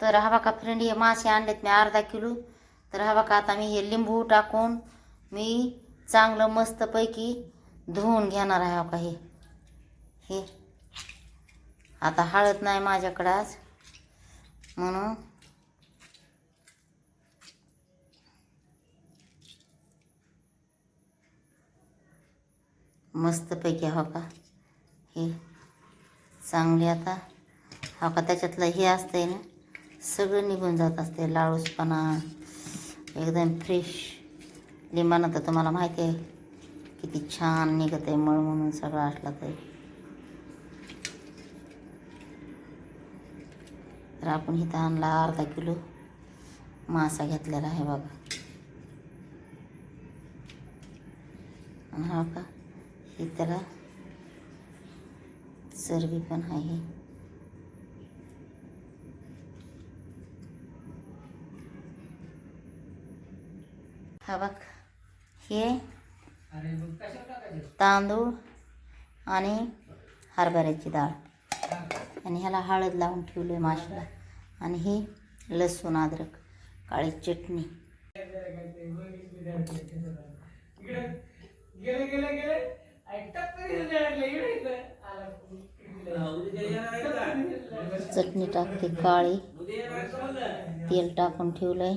तर हा बघा फ्रेंड, हे मासे आणलेत मी अर्धा किलो. तर हा बघा आता मी हे लिंबू टाकून मी चांगलं मस्तपैकी धुवून घेणार आहे. हो का हे आता हळद नाही माझ्याकडं आज, म्हणून मस्तपैकी हो का हे चांगले आता हो का त्याच्यातलं हे असतंय ना सगळं निघून जात असते, लाळूसपणा एकदम फ्रेश. लिंबानं तर तुम्हाला माहिती आहे किती छान निघत आहे, मळ म्हणून सगळं असला तरी. तर आपण इथं आणला अर्धा किलो मासा घेतलेला आहे बघा. आणि हा का हे त्याला चरबी पण आहे. हा बघ हे तांदूळ आणि हरभऱ्याची डाळ आणि ह्याला हळद लावून ठेवलं आहे माशाला. आणि हे लसूण अद्रक काळी चटणी. चटणी टाकते काळी, तेल टाकून ठेवलंय.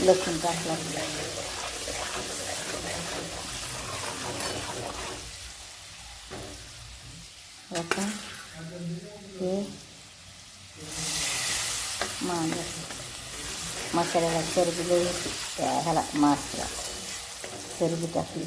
लसूण टाकला. आता हे मसाल्याला चरबी लई होती, त्या ह्याला मासला चरबी टाकली.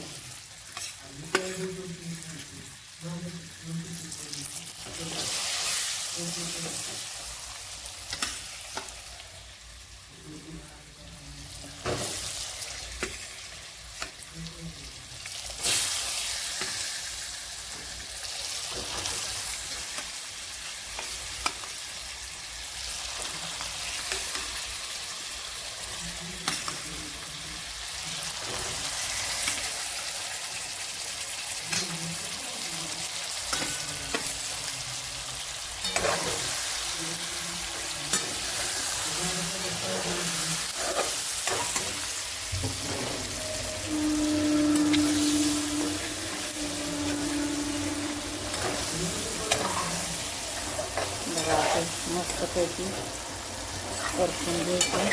मस्तपैकी परतून घ्यायचं.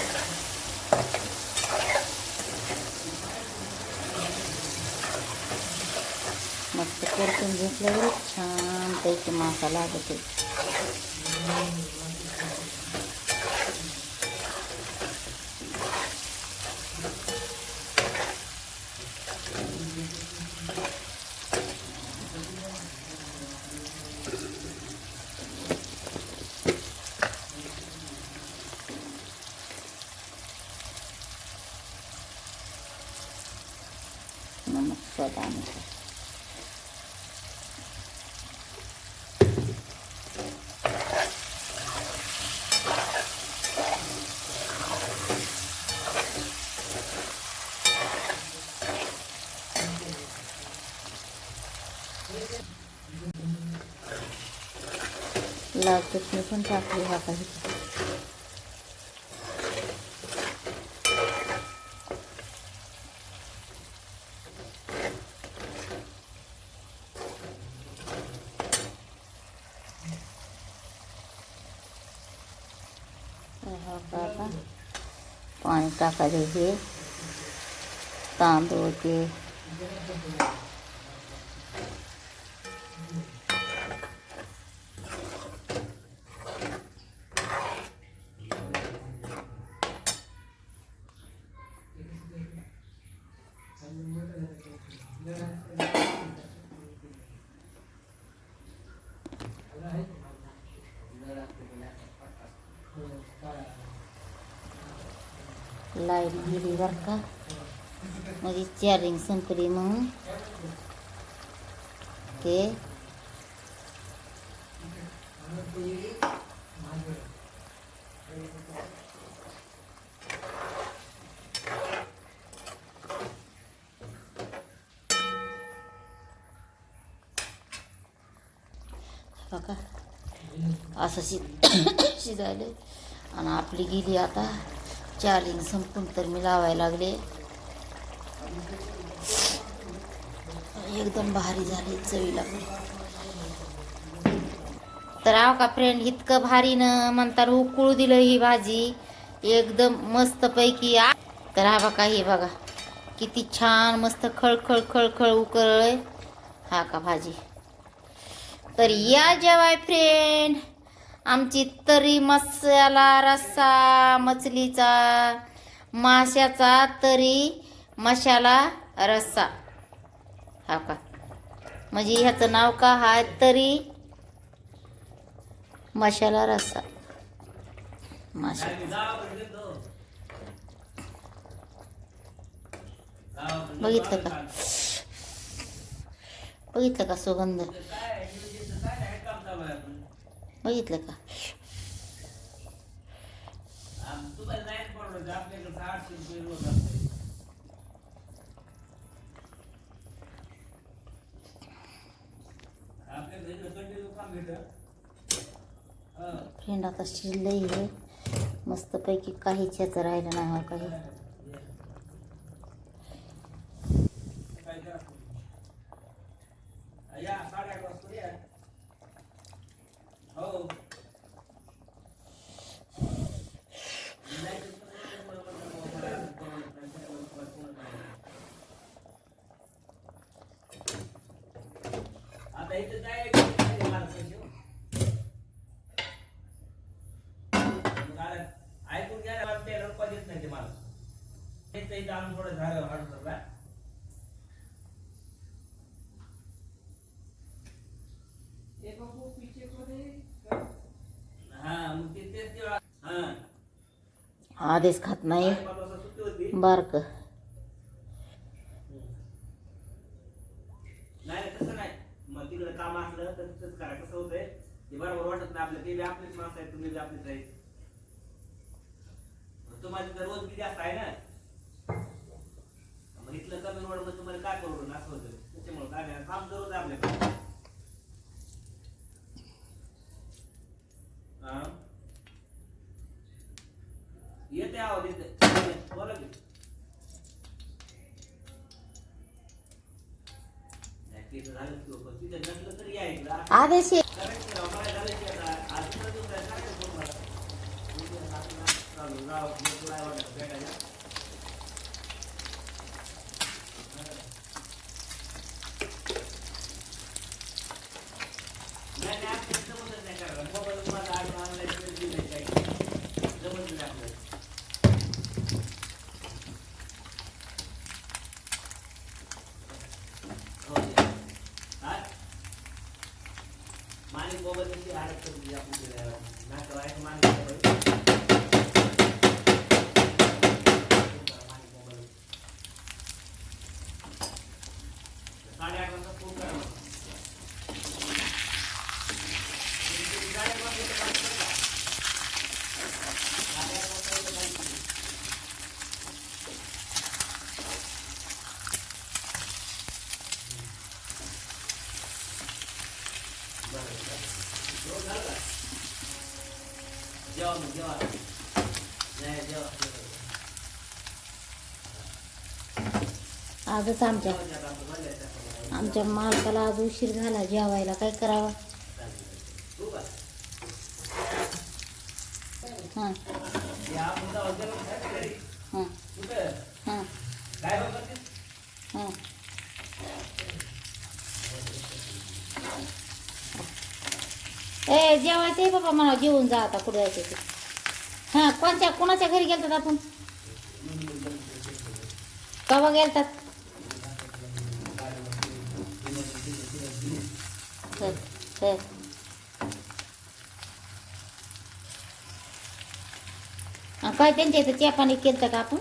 मस्त परतून घेतल्यावर छान पैकी मासा लागते. नमक स्वादानुसार. लाल चटणी पण टाकली हा काही. आता पाणी टाकायचे हे तांदूळ ते लाईट गेली बरं का, माझी चार्जिंग संपली म्हणून ते बघा असं शिजायले. आणि आपली गेली आता चार्जिंग संपून, तर मी लावायला लागले. एकदम भारी झाली, चवीला. तर आव का फ्रेंड, इतकं भारी न म्हणता उकळू दिलं ही भाजी एकदम मस्त पैकी. तर हा बघा, हे बघा किती छान मस्त खळखळ खळखळ उकळय हा का भाजी. तर या जेवाय फ्रेंड, आमची तरी मसाला रस्सा मछलीचा, माशाचा तरी मसाला रस्सा हा का. म्हणजे ह्याचं नाव का हाय, तरी मसाला रस्सा. माशा बघितलं का, बघितलं का सुगंध, बघितलं का. फ्रेंड आता शिजलंय हे मस्तपैकी, काहीच ह्याचं राहिलं नाही हो काही. ऐकून घ्या, रुपये देत नाही ते मला. ते आणून थोडं झालं हडसर. आदेश खात नाही बारक. नाही तसं नाही, मग तिकडे काम असलं तर तसंच करा. कसं होतंय ते बरोबर वाटत नाही आपल्याला. ते बी आपलीच माणसं आहे, तुम्ही बी आपलीच आहे. तुम्हाला तिथं रोज बी जास्त आहे ना, मग इथलं कमी रोड मग तुम्हाला काय करू असं होतं. त्याच्यामुळे काय काम जरूर आहे आपल्याकडे. येते आवाज येते, बोला की. आदेश आजच आमच्या मालकाला आज उशीर झाला जेवायला, काय करावं. हां हां हां हां. ए जेवायचं आहे बाबा, मला जेवून जा आता. कुठे जायचं ते. हां, कोणाच्या घरी गेलतात आपण, कवा गेलतात. चल चल काय त्यांच्या इथं चहा पाणी केलं का आपण?